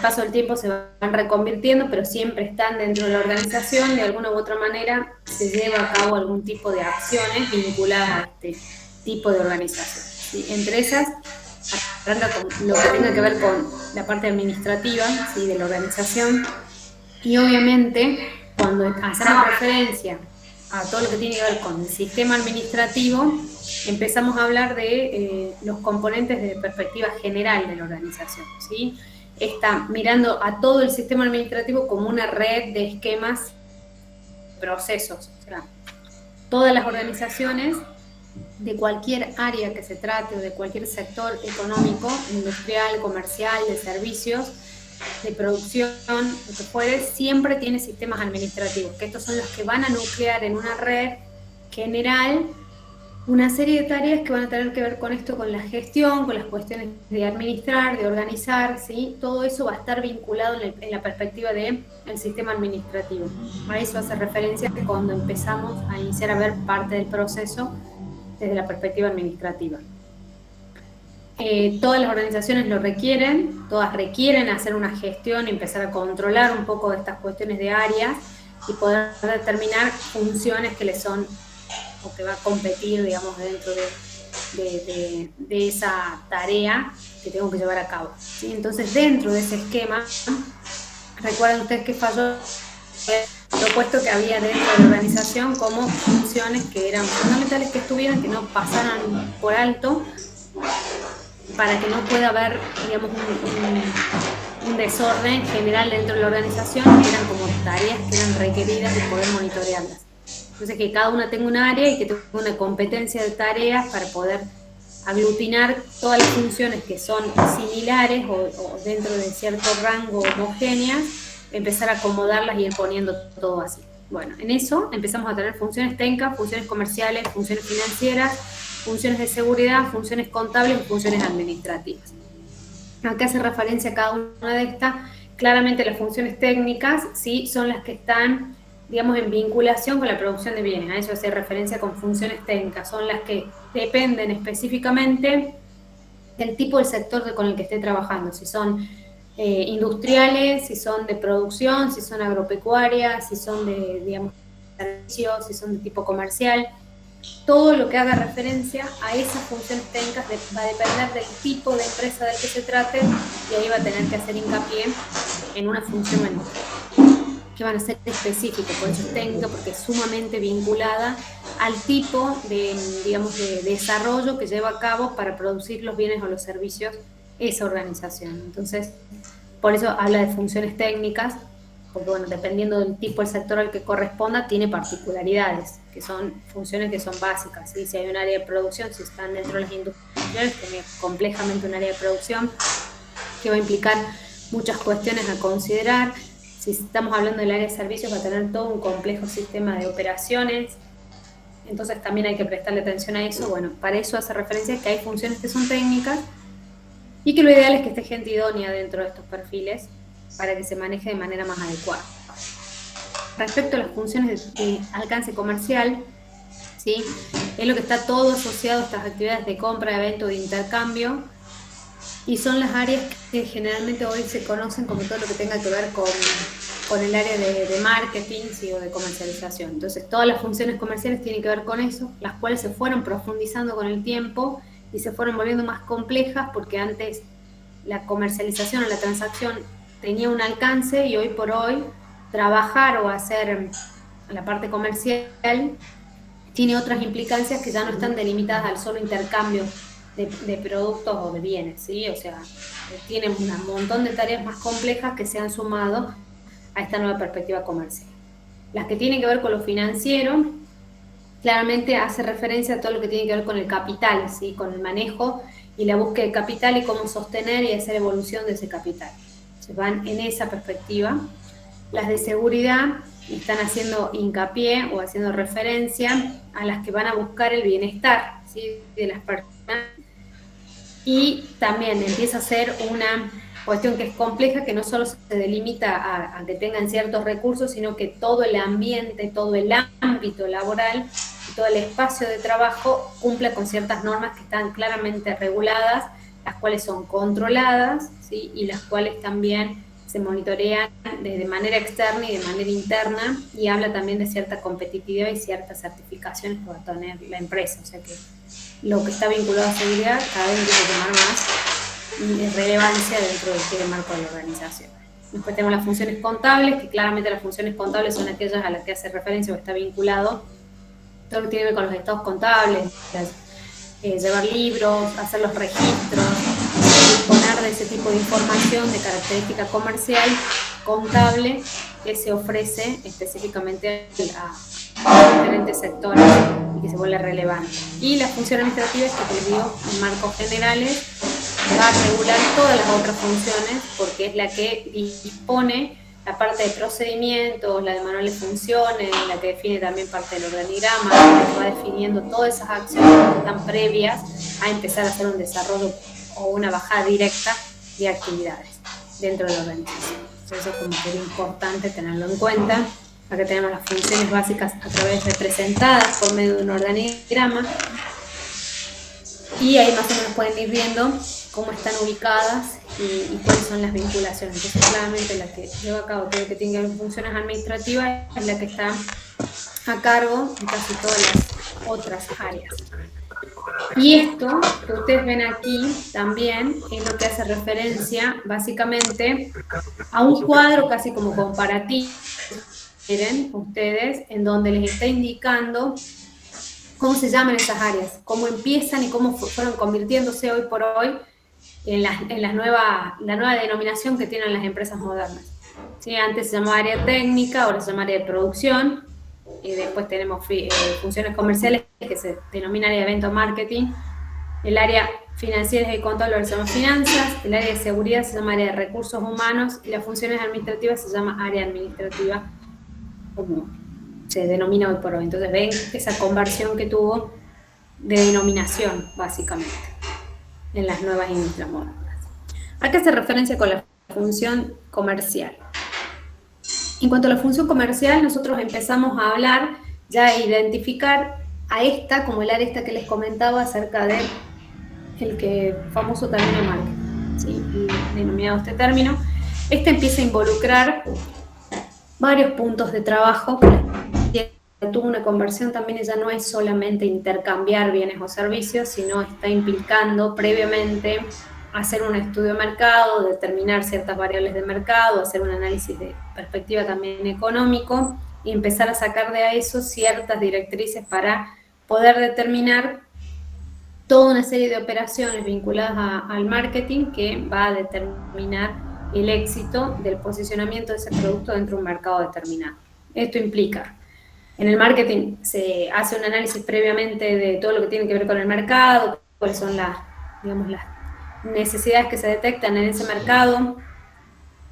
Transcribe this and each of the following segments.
paso del tiempo se van reconvirtiendo, pero siempre están dentro de la organización, de alguna u otra manera se lleva a cabo algún tipo de acciones vinculadas a este tipo de organización, ¿sí? Entre esas, arranca con lo que tenga que ver con la parte administrativa, ¿sí?, de la organización, y obviamente cuando hacemos referencia a todo lo que tiene que ver con el sistema administrativo, empezamos a hablar de los componentes de perspectiva general de la organización, ¿sí? Está mirando a todo el sistema administrativo como una red de esquemas, procesos. O sea, todas las organizaciones de cualquier área que se trate o de cualquier sector económico, industrial, comercial, de servicios, de producción, lo que fuere, siempre tiene sistemas administrativos, que estos son los que van a nuclear en una red general una serie de tareas que van a tener que ver con esto, con la gestión, con las cuestiones de administrar, de organizar, ¿sí? Todo eso va a estar vinculado en la perspectiva del sistema administrativo. A eso hace referencia cuando empezamos a iniciar a ver parte del proceso desde la perspectiva administrativa. Todas las organizaciones lo requieren, todas requieren hacer una gestión y empezar a controlar un poco de estas cuestiones de áreas y poder determinar funciones que les son o que va a competir, digamos, dentro de esa tarea que tengo que llevar a cabo, ¿sí? Entonces, dentro de ese esquema, recuerden ustedes que falló propuesto que había dentro de la organización como funciones que eran fundamentales que estuvieran, que no pasaran por alto, para que no pueda haber, digamos, un desorden general dentro de la organización, que eran como tareas que eran requeridas de poder monitorearlas. Entonces, que cada una tenga un área y que tenga una competencia de tareas para poder aglutinar todas las funciones que son similares o dentro de cierto rango homogéneas, empezar a acomodarlas y ir poniendo todo así. Bueno, en eso empezamos a tener funciones técnicas, funciones comerciales, funciones financieras, funciones de seguridad, funciones contables y funciones administrativas. Acá hace referencia a cada una de estas. Claramente las funciones técnicas, sí, son las que están, digamos, en vinculación con la producción de bienes. A eso hace referencia con funciones técnicas. Son las que dependen específicamente del tipo de sector con el que esté trabajando. Si son industriales, si son de producción, si son agropecuarias, si son de, digamos, servicios, si son de tipo comercial. Todo lo que haga referencia a esas funciones técnicas va a depender del tipo de empresa del que se trate, y ahí va a tener que hacer hincapié en una función menor, que van a ser específicas, por eso es técnica, porque es sumamente vinculada al tipo de, digamos, de desarrollo que lleva a cabo para producir los bienes o los servicios esa organización. Entonces, por eso habla de funciones técnicas, porque bueno, dependiendo del tipo del sector al que corresponda, tiene particularidades, que son funciones que son básicas, ¿sí? Si hay un área de producción, si están dentro de las industriales, tiene complejamente un área de producción que va a implicar muchas cuestiones a considerar. Si estamos hablando del área de servicios, va a tener todo un complejo sistema de operaciones, entonces también hay que prestarle atención a eso. Bueno, para eso hace referencia a que hay funciones que son técnicas y que lo ideal es que esté gente idónea dentro de estos perfiles para que se maneje de manera más adecuada. Respecto a las funciones de alcance comercial, ¿sí?, es lo que está todo asociado a estas actividades de compra, de venta, de intercambio, y son las áreas que generalmente hoy se conocen como todo lo que tenga que ver con el área de marketing, ¿sí?, o de comercialización. Entonces, todas las funciones comerciales tienen que ver con eso, las cuales se fueron profundizando con el tiempo y se fueron volviendo más complejas, porque antes la comercialización o la transacción tenía un alcance, y hoy por hoy trabajar o hacer la parte comercial tiene otras implicancias que ya no están delimitadas al solo intercambio de productos o de bienes, ¿sí? O sea, tienen un montón de tareas más complejas que se han sumado a esta nueva perspectiva comercial. Las que tienen que ver con lo financiero, claramente hace referencia a todo lo que tiene que ver con el capital, ¿sí?, con el manejo y la búsqueda de capital y cómo sostener y hacer evolución de ese capital. Se van en esa perspectiva. Las de seguridad están haciendo hincapié o haciendo referencia a las que van a buscar el bienestar, ¿sí?, de las personas, y también empieza a ser una cuestión que es compleja, que no solo se delimita a que tengan ciertos recursos, sino que todo el ambiente, todo el ámbito laboral y todo el espacio de trabajo cumple con ciertas normas que están claramente reguladas, las cuales son controladas, ¿sí?, y las cuales también se monitorean de manera externa y de manera interna, y habla también de cierta competitividad y ciertas certificaciones que va a tener la empresa. O sea que lo que está vinculado a seguridad cada vez empieza a tomar más relevancia dentro del marco de la organización. Después tenemos las funciones contables, que claramente las funciones contables son aquellas a las que hace referencia o está vinculado todo lo que tiene que ver con los estados contables, llevar libros, hacer los registros, disponer de ese tipo de información de característica comercial, contable, que se ofrece específicamente a diferentes sectores y que se vuelve relevante. Y la función administrativa es que les digo, en marcos generales, va a regular todas las otras funciones porque es la que dispone la parte de procedimientos, la de manuales de funciones, la que define también parte del organigrama, la que va definiendo todas esas acciones que están previas a empezar a hacer un desarrollo o una bajada directa de actividades dentro de la organización. Entonces eso es como que es importante tenerlo en cuenta. Acá tenemos las funciones básicas a través representadas por medio de un organigrama y ahí más o menos pueden ir viendo cómo están ubicadas y cuáles son las vinculaciones. Entonces claramente la que lleva a cabo todo lo que tiene que ver con funciones administrativas es la que está a cargo de casi todas las otras áreas. Y esto que ustedes ven aquí también es lo que hace referencia básicamente a un cuadro casi como comparativo, miren ustedes, en donde les está indicando cómo se llaman esas áreas, cómo empiezan y cómo fueron convirtiéndose hoy por hoy en la nueva denominación que tienen las empresas modernas. ¿Sí? Antes se llamaba área técnica, ahora se llama área de producción, y después tenemos funciones comerciales que se denomina área de evento marketing, el área financiera y contable ahora se llama finanzas, el área de seguridad se llama área de recursos humanos y las funciones administrativas se llama área administrativa, como se denomina hoy por hoy. Entonces ven esa conversión que tuvo de denominación, básicamente, en las nuevas industrias modernas. Acá hace referencia con la función comercial. En cuanto a la función comercial, nosotros empezamos a hablar, ya a identificar a esta como el área esta que les comentaba acerca de el famoso término marketing, ¿sí? Denominado este término. Este empieza a involucrar varios puntos de trabajo. Tuvo una conversión también, ya no es solamente intercambiar bienes o servicios, sino está implicando previamente hacer un estudio de mercado, determinar ciertas variables de mercado, hacer un análisis de perspectiva también económico y empezar a sacar de eso ciertas directrices para poder determinar toda una serie de operaciones vinculadas al marketing que va a determinar el éxito del posicionamiento de ese producto dentro de un mercado determinado. Esto implica, en el marketing se hace un análisis previamente de todo lo que tiene que ver con el mercado, cuáles son las necesidades que se detectan en ese mercado,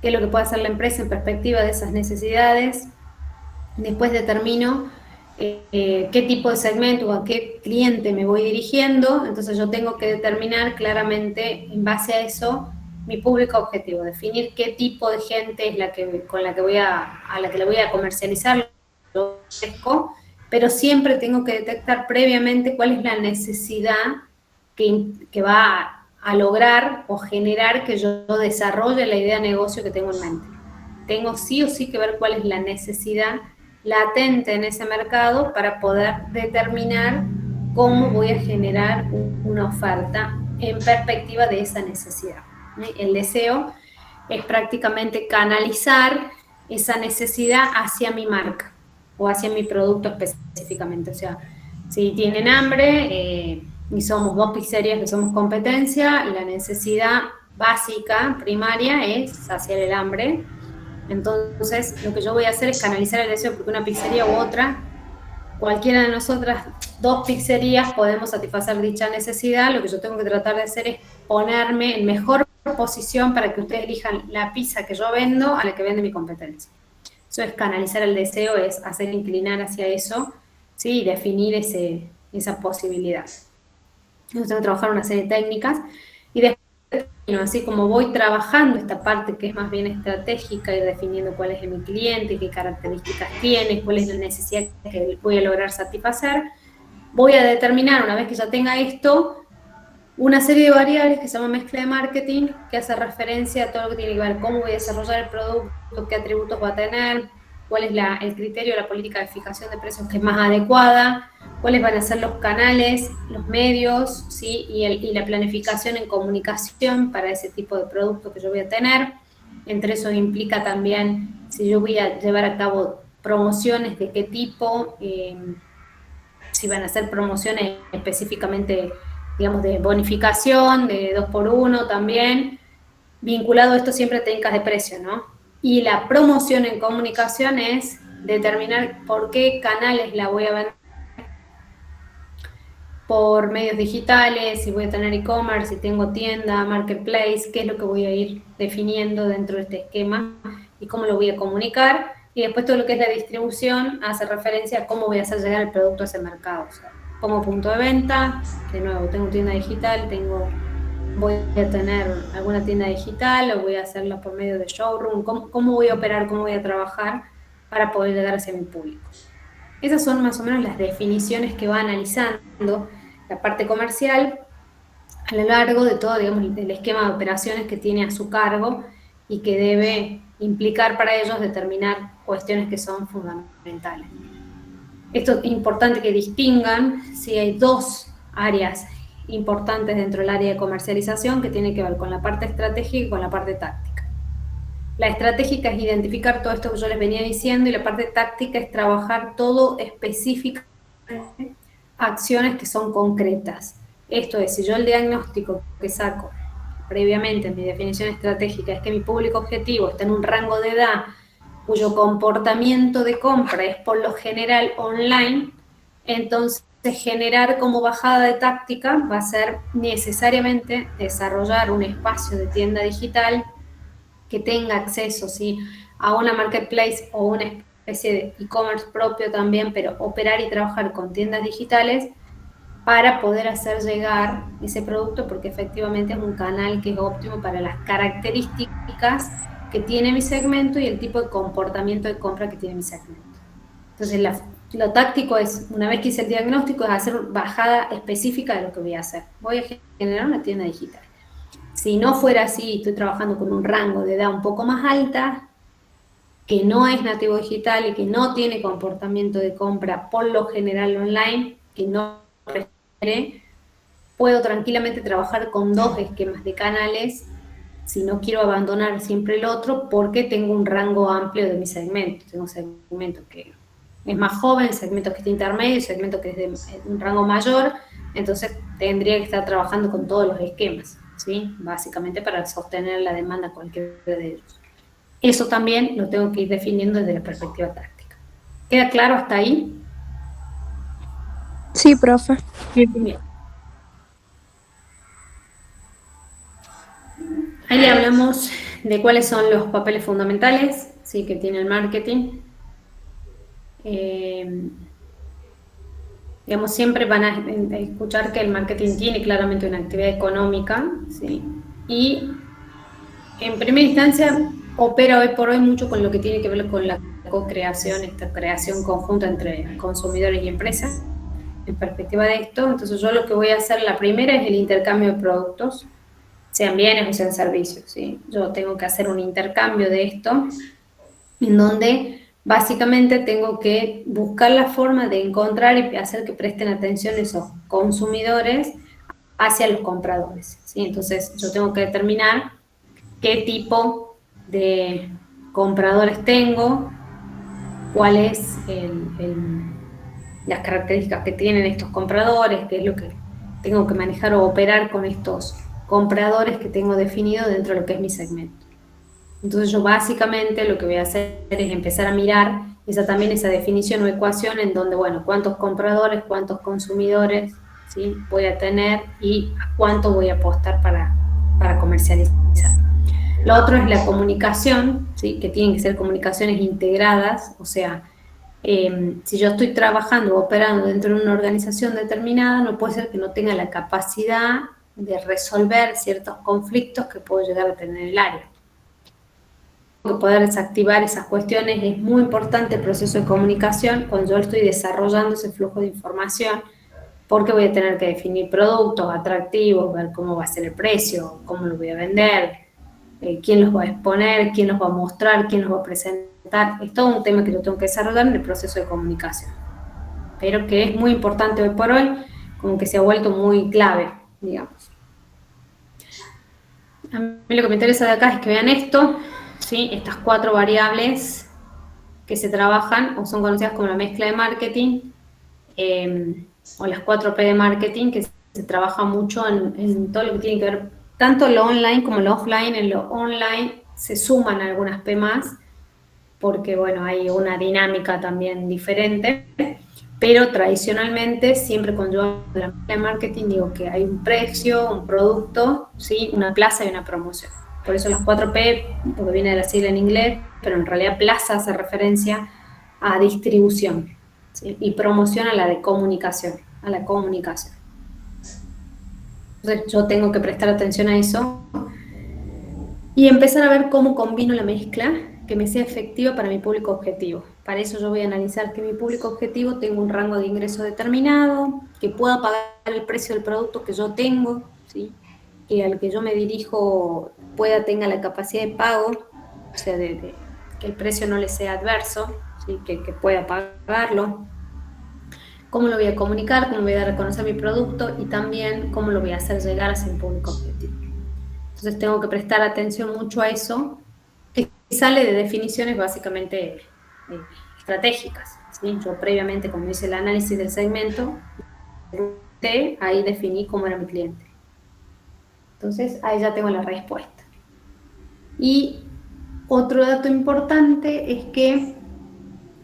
qué es lo que puede hacer la empresa en perspectiva de esas necesidades. Después determino qué tipo de segmento o a qué cliente me voy dirigiendo, entonces yo tengo que determinar claramente en base a eso mi público objetivo, definir qué tipo de gente es la que le voy a comercializar, lo ofrezco, pero siempre tengo que detectar previamente cuál es la necesidad que va a lograr o generar que yo desarrolle la idea de negocio que tengo en mente. Tengo sí o sí que ver cuál es la necesidad latente en ese mercado para poder determinar cómo voy a generar una oferta en perspectiva de esa necesidad. El deseo es prácticamente canalizar esa necesidad hacia mi marca o hacia mi producto específicamente. O sea, si tienen hambre y somos 2 pizzerías que somos competencia, la necesidad básica, primaria, es saciar el hambre. Entonces, lo que yo voy a hacer es canalizar el deseo, porque una pizzería u otra, cualquiera de nosotras 2 pizzerías podemos satisfacer dicha necesidad. Lo que yo tengo que tratar de hacer es ponerme en mejor posición para que ustedes elijan la pizza que yo vendo a la que vende mi competencia. Eso es canalizar el deseo, es hacer inclinar hacia eso, ¿sí? Y definir esa posibilidad. Yo tengo que trabajar una serie de técnicas y después, así como voy trabajando esta parte que es más bien estratégica y definiendo cuál es mi cliente, qué características tiene, cuál es la necesidad que voy a lograr satisfacer, voy a determinar, una vez que ya tenga esto, una serie de variables que se llama mezcla de marketing, que hace referencia a todo lo que tiene que ver cómo voy a desarrollar el producto, qué atributos va a tener, cuál es el criterio de la política de fijación de precios que es más adecuada, cuáles van a ser los canales, los medios, ¿sí? y la planificación en comunicación para ese tipo de producto que yo voy a tener. Entre eso implica también si yo voy a llevar a cabo promociones de qué tipo, si van a ser promociones específicamente, digamos, de bonificación, de 2x1 también, vinculado a esto siempre a técnicas de precio, ¿no? Y la promoción en comunicación es determinar por qué canales la voy a vender, por medios digitales, si voy a tener e-commerce, si tengo tienda, marketplace, qué es lo que voy a ir definiendo dentro de este esquema y cómo lo voy a comunicar. Y después todo lo que es la distribución hace referencia a cómo voy a hacer llegar el producto a ese mercado. O sea, pongo punto de venta, de nuevo, tengo tienda digital, voy a tener alguna tienda digital o voy a hacerla por medio de showroom, cómo voy a operar, cómo voy a trabajar para poder llegar hacia mi público. Esas son más o menos las definiciones que va analizando la parte comercial a lo largo de todo, digamos, el esquema de operaciones que tiene a su cargo y que debe implicar para ellos determinar cuestiones que son fundamentales. Esto es importante que distingan si hay dos áreas importantes dentro del área de comercialización que tiene que ver con la parte estratégica y con la parte táctica. La estratégica es identificar todo esto que yo les venía diciendo y la parte táctica es trabajar todo específicamente acciones que son concretas. Esto es, si yo el diagnóstico que saco previamente en mi definición estratégica es que mi público objetivo está en un rango de edad cuyo comportamiento de compra es por lo general online, entonces generar como bajada de táctica va a ser necesariamente desarrollar un espacio de tienda digital que tenga acceso, ¿sí?, a una marketplace o una especie de e-commerce propio también, pero operar y trabajar con tiendas digitales para poder hacer llegar ese producto, porque efectivamente es un canal que es óptimo para las características que tiene mi segmento y el tipo de comportamiento de compra que tiene mi segmento. Entonces, lo táctico es, una vez que hice el diagnóstico, es hacer bajada específica de lo que voy a hacer. Voy a generar una tienda digital. Si no fuera así, estoy trabajando con un rango de edad un poco más alta, que no es nativo digital y que no tiene comportamiento de compra por lo general online, que no requiere, puedo tranquilamente trabajar con dos esquemas de canales si no quiero abandonar siempre el otro, porque tengo un rango amplio de mi segmento. Tengo segmento que es más joven, segmento que está intermedio, segmento que es de un rango mayor, entonces tendría que estar trabajando con todos los esquemas, ¿sí? Básicamente para sostener la demanda cualquiera de ellos. Eso también lo tengo que ir definiendo desde la perspectiva táctica. ¿Queda claro hasta ahí? Sí, profe. Bien. Ahí hablamos de cuáles son los papeles fundamentales, ¿sí?, que tiene el marketing. Digamos, siempre van a escuchar que el marketing tiene claramente una actividad económica, ¿sí?, y en primera instancia opera hoy por hoy mucho con lo que tiene que ver con la co-creación, esta creación conjunta entre consumidores y empresas. En perspectiva de esto, entonces yo lo que voy a hacer, la primera es el intercambio de productos, sean bienes o sean servicios, ¿sí? Yo tengo que hacer un intercambio de esto, en donde básicamente tengo que buscar la forma de encontrar y hacer que presten atención esos consumidores hacia los compradores, ¿sí? Entonces yo tengo que determinar qué tipo de compradores tengo, cuáles las características que tienen estos compradores, qué es lo que tengo que manejar o operar con estos compradores que tengo definido dentro de lo que es mi segmento. Entonces yo básicamente lo que voy a hacer es empezar a mirar también esa definición o ecuación en donde, bueno, cuántos compradores, cuántos consumidores, ¿sí?, voy a tener y a cuánto voy a apostar para comercializar. Lo otro es la comunicación, ¿sí?, que tienen que ser comunicaciones integradas, o sea, si yo estoy trabajando o operando dentro de una organización determinada, no puede ser que no tenga la capacidad de resolver ciertos conflictos que puedo llegar a tener en el área. Poder desactivar esas cuestiones es muy importante el proceso de comunicación cuando yo estoy desarrollando ese flujo de información, porque voy a tener que definir productos atractivos, ver cómo va a ser el precio, cómo lo voy a vender, quién los va a exponer, quién los va a mostrar, quién los va a presentar. Es todo un tema que yo tengo que desarrollar en el proceso de comunicación, pero que es muy importante hoy por hoy, como que se ha vuelto muy clave, digamos. A mí lo que me interesa de acá es que vean esto, ¿sí? Estas 4 variables que se trabajan o son conocidas como la mezcla de marketing, o las 4P de marketing, que se trabaja mucho en todo lo que tiene que ver, tanto lo online como lo offline. En lo online se suman algunas P más, porque bueno, hay una dinámica también diferente, pero tradicionalmente siempre cuando yo hablo de la mezcla de marketing digo que hay un precio, un producto, ¿sí? Una plaza y una promoción. Por eso las 4P, porque viene de la sigla en inglés, pero en realidad plaza hace referencia a distribución, ¿sí? Y promoción a la de comunicación, a la comunicación. Entonces yo tengo que prestar atención a eso y empezar a ver cómo combino la mezcla que me sea efectiva para mi público objetivo. Para eso yo voy a analizar que mi público objetivo tenga un rango de ingreso determinado, que pueda pagar el precio del producto que yo tengo, ¿sí? Que al que yo me dirijo tenga la capacidad de pago, o sea, que el precio no le sea adverso, ¿sí? Que pueda pagarlo. Cómo lo voy a comunicar, cómo voy a dar a conocer mi producto y también cómo lo voy a hacer llegar a mi público objetivo. Entonces tengo que prestar atención mucho a eso, que sale de definiciones básicamente estratégicas, ¿sí? Yo previamente, cuando hice el análisis del segmento, ahí definí cómo era mi cliente. Entonces ahí ya tengo la respuesta. Y otro dato importante es que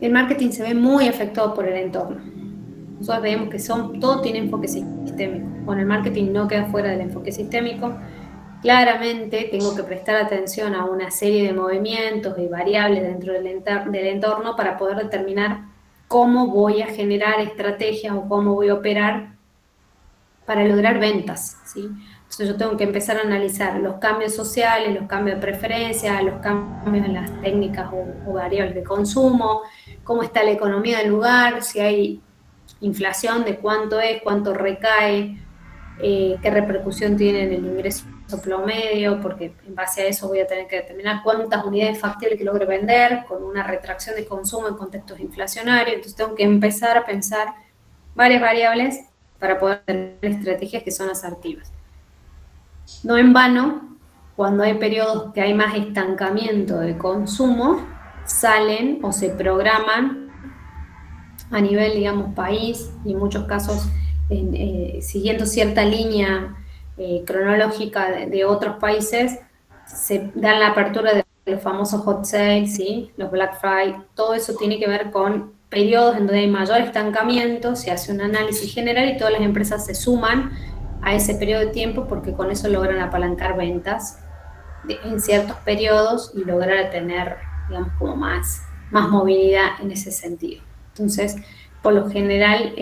el marketing se ve muy afectado por el entorno. Nosotros vemos que todo tiene enfoque sistémico. Bueno, el marketing no queda fuera del enfoque sistémico. Claramente tengo que prestar atención a una serie de movimientos y variables dentro del entorno para poder determinar cómo voy a generar estrategias o cómo voy a operar para lograr ventas, ¿sí? Entonces yo tengo que empezar a analizar los cambios sociales, los cambios de preferencia, los cambios en las técnicas o variables de consumo, cómo está la economía del lugar, si hay inflación, de cuánto es, cuánto recae, qué repercusión tiene en el ingreso promedio, porque en base a eso voy a tener que determinar cuántas unidades factibles que logre vender con una retracción de consumo en contextos inflacionarios. Entonces tengo que empezar a pensar varias variables para poder tener estrategias que son asertivas. No en vano, cuando hay periodos que hay más estancamiento de consumo, salen o se programan a nivel, digamos, país, y en muchos casos siguiendo cierta línea cronológica de otros países, se dan la apertura de los famosos hot sales, ¿sí? Los Black Friday, todo eso tiene que ver con periodos en donde hay mayor estancamiento, se hace un análisis general y todas las empresas se suman a ese periodo de tiempo porque con eso logran apalancar ventas en ciertos periodos y lograr tener, digamos, como más movilidad en ese sentido. Entonces, por lo general,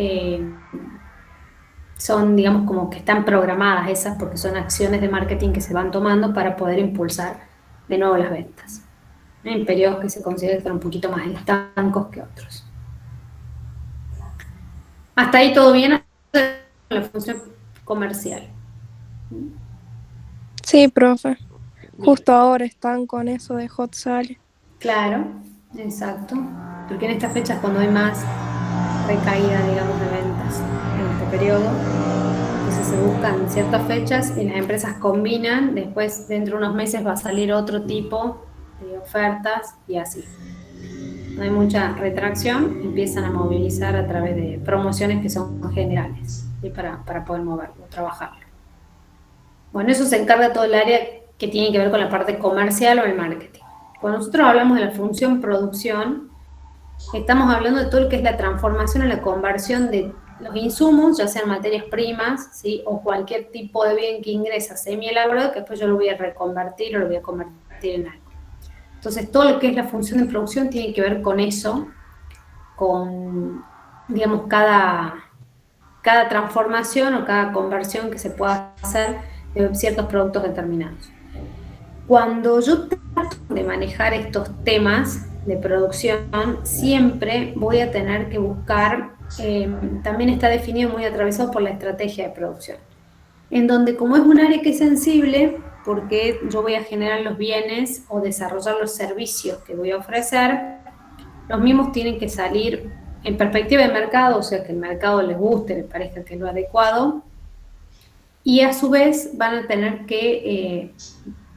son, digamos, como que están programadas esas porque son acciones de marketing que se van tomando para poder impulsar de nuevo las ventas, en periodos que se consideran estar un poquito más estancos que otros. Hasta ahí todo bien, la función comercial. Sí, profe. Justo ahora están con eso de hot sale. Claro, exacto. Porque en estas fechas cuando hay más recaída, digamos, de ventas en este periodo, entonces se buscan ciertas fechas y las empresas combinan, después dentro de unos meses va a salir otro tipo de ofertas y así. No hay mucha retracción, empiezan a movilizar a través de promociones que son generales, ¿sí? para poder moverlo, trabajarlo. Bueno, eso se encarga todo el área que tiene que ver con la parte comercial o el marketing. Cuando nosotros hablamos de la función producción, estamos hablando de todo lo que es la transformación o la conversión de los insumos, ya sean materias primas, ¿sí? O cualquier tipo de bien que ingresa semi-elaborado, que después yo lo voy a reconvertir o lo voy a convertir en algo. Entonces, todo lo que es la función de producción tiene que ver con eso, con, digamos, cada transformación o cada conversión que se pueda hacer de ciertos productos determinados. Cuando yo trato de manejar estos temas, de producción, siempre voy a tener que buscar, también está definido muy atravesado por la estrategia de producción, en donde como es un área que es sensible, porque yo voy a generar los bienes o desarrollar los servicios que voy a ofrecer, los mismos tienen que salir en perspectiva de mercado, o sea, que el mercado les guste, les parezca que es lo adecuado, y a su vez van a tener que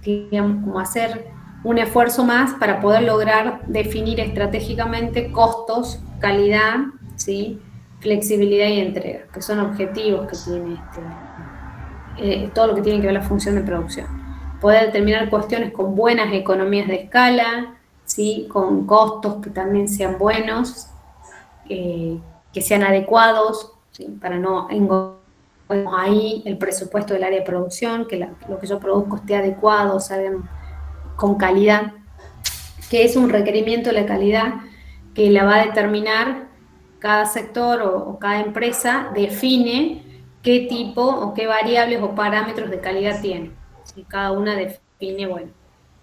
digamos, como hacer un esfuerzo más para poder lograr definir estratégicamente costos, calidad, ¿sí? Flexibilidad y entrega, que son objetivos que tiene todo lo que tiene que ver la función de producción. Poder determinar cuestiones con buenas economías de escala, ¿sí? Con costos que también sean buenos, que sean adecuados, ¿sí? Para no ahí el presupuesto del área de producción, que lo que yo produzco esté adecuado, salgan con calidad, que es un requerimiento de la calidad que la va a determinar cada sector o cada empresa, define qué tipo o qué variables o parámetros de calidad tiene. Y cada una define, bueno,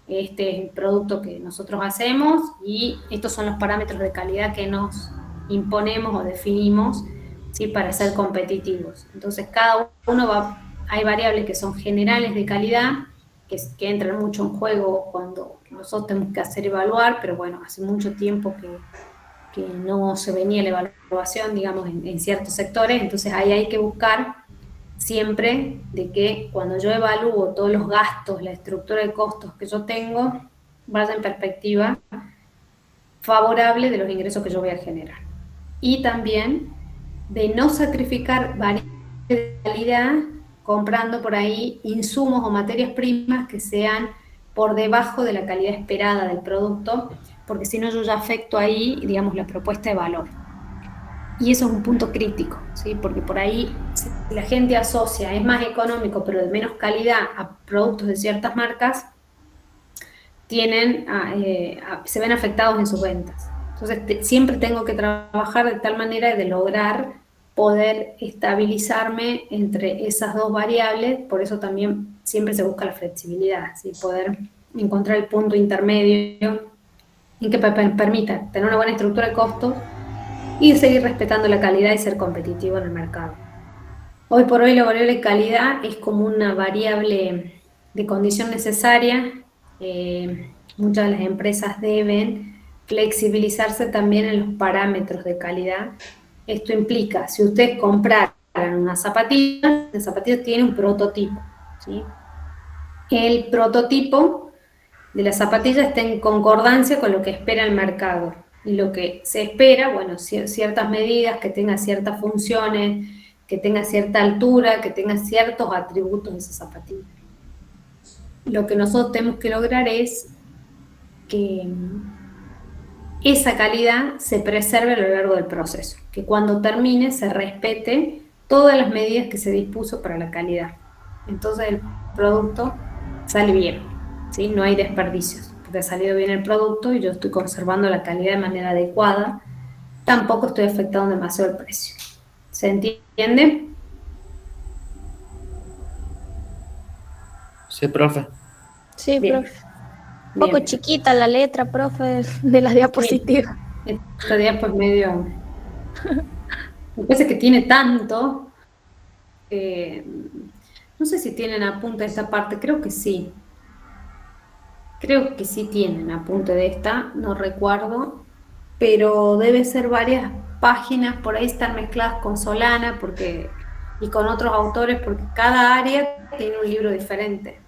este es el producto que nosotros hacemos y estos son los parámetros de calidad que nos imponemos o definimos, ¿sí? Para ser competitivos. Entonces cada uno hay variables que son generales de calidad, que entran mucho en juego cuando nosotros tenemos que hacer evaluar, pero bueno, hace mucho tiempo que no se venía la evaluación, digamos, en ciertos sectores, entonces ahí hay que buscar siempre de que cuando yo evalúo todos los gastos, la estructura de costos que yo tengo, vaya en perspectiva favorable de los ingresos que yo voy a generar. Y también de no sacrificar variedad de calidad comprando por ahí insumos o materias primas que sean por debajo de la calidad esperada del producto, porque si no yo ya afecto ahí, digamos, la propuesta de valor. Y eso es un punto crítico, ¿sí? Porque por ahí si la gente asocia, es más económico pero de menos calidad a productos de ciertas marcas, se ven afectados en sus ventas. Entonces siempre tengo que trabajar de tal manera de lograr poder estabilizarme entre esas dos variables, por eso también siempre se busca la flexibilidad, ¿sí? Poder encontrar el punto intermedio en que permita tener una buena estructura de costos y seguir respetando la calidad y ser competitivo en el mercado. Hoy por hoy la variable calidad es como una variable de condición necesaria. Muchas de las empresas deben flexibilizarse también en los parámetros de calidad. Esto implica, si ustedes compraran una zapatilla, la zapatilla tiene un prototipo, ¿sí? El prototipo de la zapatilla está en concordancia con lo que espera el mercado. Y lo que se espera, bueno, ciertas medidas, que tenga ciertas funciones, que tenga cierta altura, que tenga ciertos atributos de esa zapatilla. Lo que nosotros tenemos que lograr es que esa calidad se preserve a lo largo del proceso, que cuando termine se respete todas las medidas que se dispuso para la calidad. Entonces el producto sale bien, ¿sí? No hay desperdicios, porque ha salido bien el producto y yo estoy conservando la calidad de manera adecuada, tampoco estoy afectando demasiado el precio. ¿Se entiende? Sí, profe. Sí, Bien. profe. Un poco Bien. chiquita la letra, profe, de la diapositiva. Sí. Esta día pues medio... Me parece que tiene tanto... no sé si tienen apunte de esta parte, creo que sí. Creo que sí tienen apunte de esta, no recuerdo, pero debe ser varias páginas, por ahí están mezcladas con Solana y con otros autores, porque cada área tiene un libro diferente.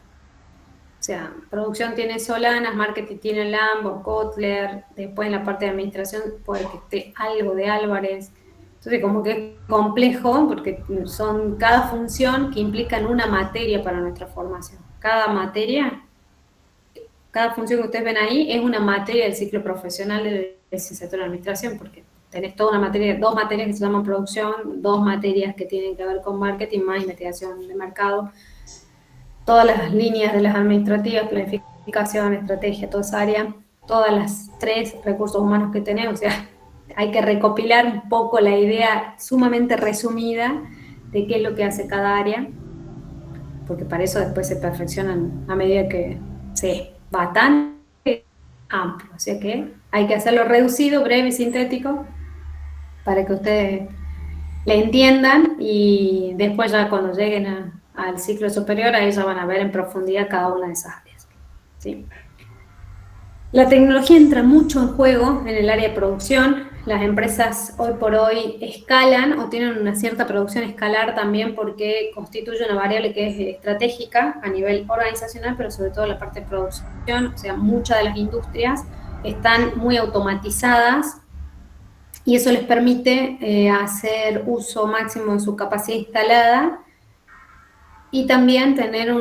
O sea, producción tiene Solana, marketing tiene Lambo, Kotler, después en la parte de administración puede que esté algo de Álvarez. Entonces como que es complejo porque son cada función que implican una materia para nuestra formación. Cada función que ustedes ven ahí es una materia del ciclo profesional de licenciatura en administración, porque tenés toda una materia, dos materias que se llaman producción, dos materias que tienen que ver con marketing, más investigación de mercado, todas las líneas de las administrativas, planificación, estrategia, toda esa área, todas las 3 recursos humanos que tenemos, o sea, hay que recopilar un poco la idea sumamente resumida de qué es lo que hace cada área, porque para eso después se perfeccionan a medida que se va tan amplio, o sea que hay que hacerlo reducido, breve y sintético para que ustedes le entiendan y después ya cuando lleguen al ciclo superior, ahí ya van a ver en profundidad cada una de esas áreas. ¿Sí? La tecnología entra mucho en juego en el área de producción. Las empresas hoy por hoy escalan o tienen una cierta producción escalar también porque constituye una variable que es estratégica a nivel organizacional, pero sobre todo la parte de producción. O sea, muchas de las industrias están muy automatizadas y eso les permite hacer uso máximo de su capacidad instalada y también tener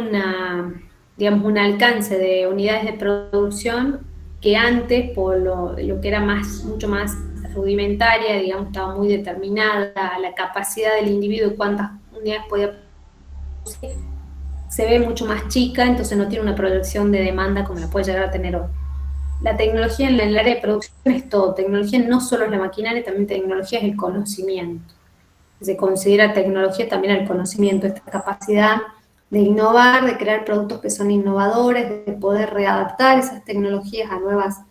digamos, un alcance de unidades de producción que antes, por lo que era mucho más rudimentaria, digamos, estaba muy determinada la capacidad del individuo y cuántas unidades podía producir, se ve mucho más chica, entonces no tiene una proyección de demanda como la puede llegar a tener hoy. La tecnología en el área de producción es todo. Tecnología no solo es la maquinaria, también tecnología es el conocimiento. Se considera tecnología también el conocimiento, esta capacidad de innovar, de crear productos que son innovadores, de poder readaptar esas tecnologías a nuevas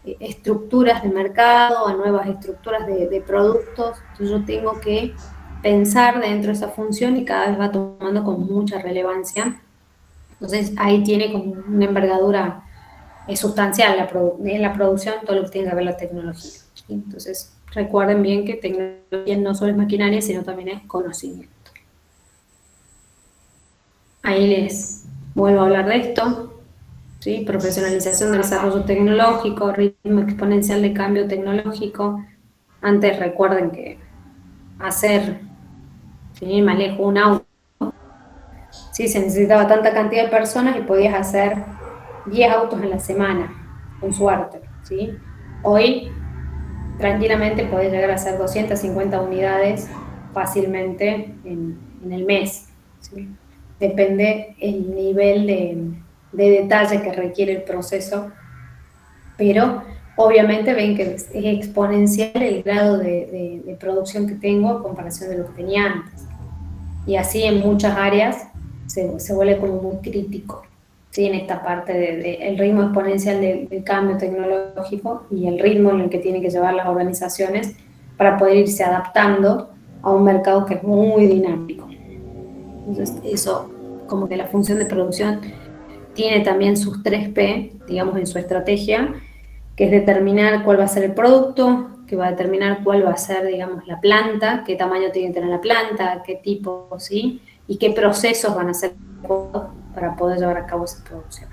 estructuras de mercado, a nuevas estructuras de productos. Entonces yo tengo que pensar dentro de esa función y cada vez va tomando con mucha relevancia. Entonces ahí tiene como una envergadura sustancial en la producción, todo lo que tiene que ver la tecnología. ¿Sí? Entonces recuerden bien que tecnología no solo es maquinaria, sino también es conocimiento. Ahí les vuelvo a hablar de esto, ¿sí? Profesionalización del desarrollo tecnológico, ritmo exponencial de cambio tecnológico. Antes recuerden que hacer, sin más lejos, un auto, ¿sí? Se necesitaba tanta cantidad de personas y podías hacer 10 autos en la semana, con suerte, ¿sí? Hoy, tranquilamente, podés llegar a hacer 250 unidades fácilmente en el mes, ¿sí? Depende el nivel de detalle que requiere el proceso, pero obviamente ven que es exponencial el grado de producción que tengo a comparación de lo que tenía antes. Y así en muchas áreas se vuelve como muy crítico, ¿sí? En esta parte del ritmo exponencial del cambio tecnológico y el ritmo en el que tienen que llevar las organizaciones para poder irse adaptando a un mercado que es muy dinámico. Entonces eso, como que la función de producción tiene también sus 3P, digamos, en su estrategia, que es determinar cuál va a ser el producto, que va a determinar cuál va a ser, digamos, la planta, qué tamaño tiene que tener la planta, qué tipo, ¿sí? Y qué procesos van a ser para poder llevar a cabo esa producción.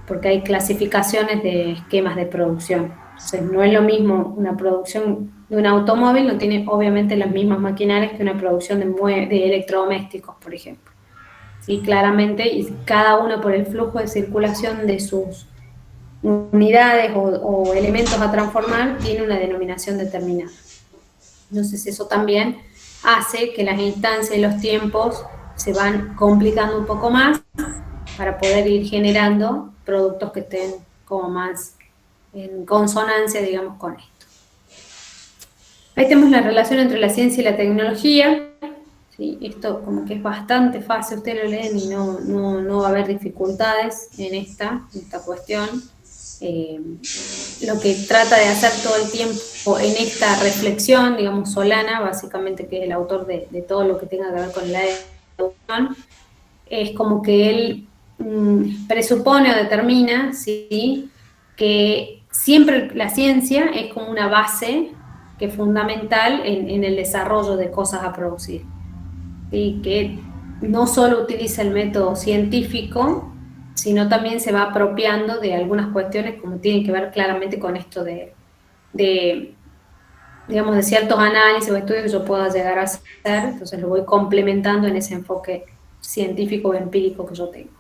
Porque hay clasificaciones de esquemas de producción. Entonces, no es lo mismo una producción de un automóvil, no tiene obviamente las mismas maquinarias que una producción de electrodomésticos, por ejemplo. Sí, claramente, y cada uno por el flujo de circulación de sus unidades o elementos a transformar tiene una denominación determinada. Entonces eso también hace que las instancias y los tiempos se van complicando un poco más para poder ir generando productos que estén como más en consonancia, digamos, con esto. Ahí tenemos la relación entre la ciencia y la tecnología. ¿Sí? Esto como que es bastante fácil, ustedes lo leen y no va a haber dificultades en esta cuestión. Lo que trata de hacer todo el tiempo en esta reflexión, digamos, Solana, básicamente, que es el autor de todo lo que tenga que ver con la educación, es como que él presupone o determina, ¿sí?, que siempre la ciencia es como una base que es fundamental en el desarrollo de cosas a producir, ¿sí?, que no solo utiliza el método científico, sino también se va apropiando de algunas cuestiones como tienen que ver claramente con esto digamos, de ciertos análisis o estudios que yo pueda llegar a hacer, entonces lo voy complementando en ese enfoque científico o empírico que yo tengo.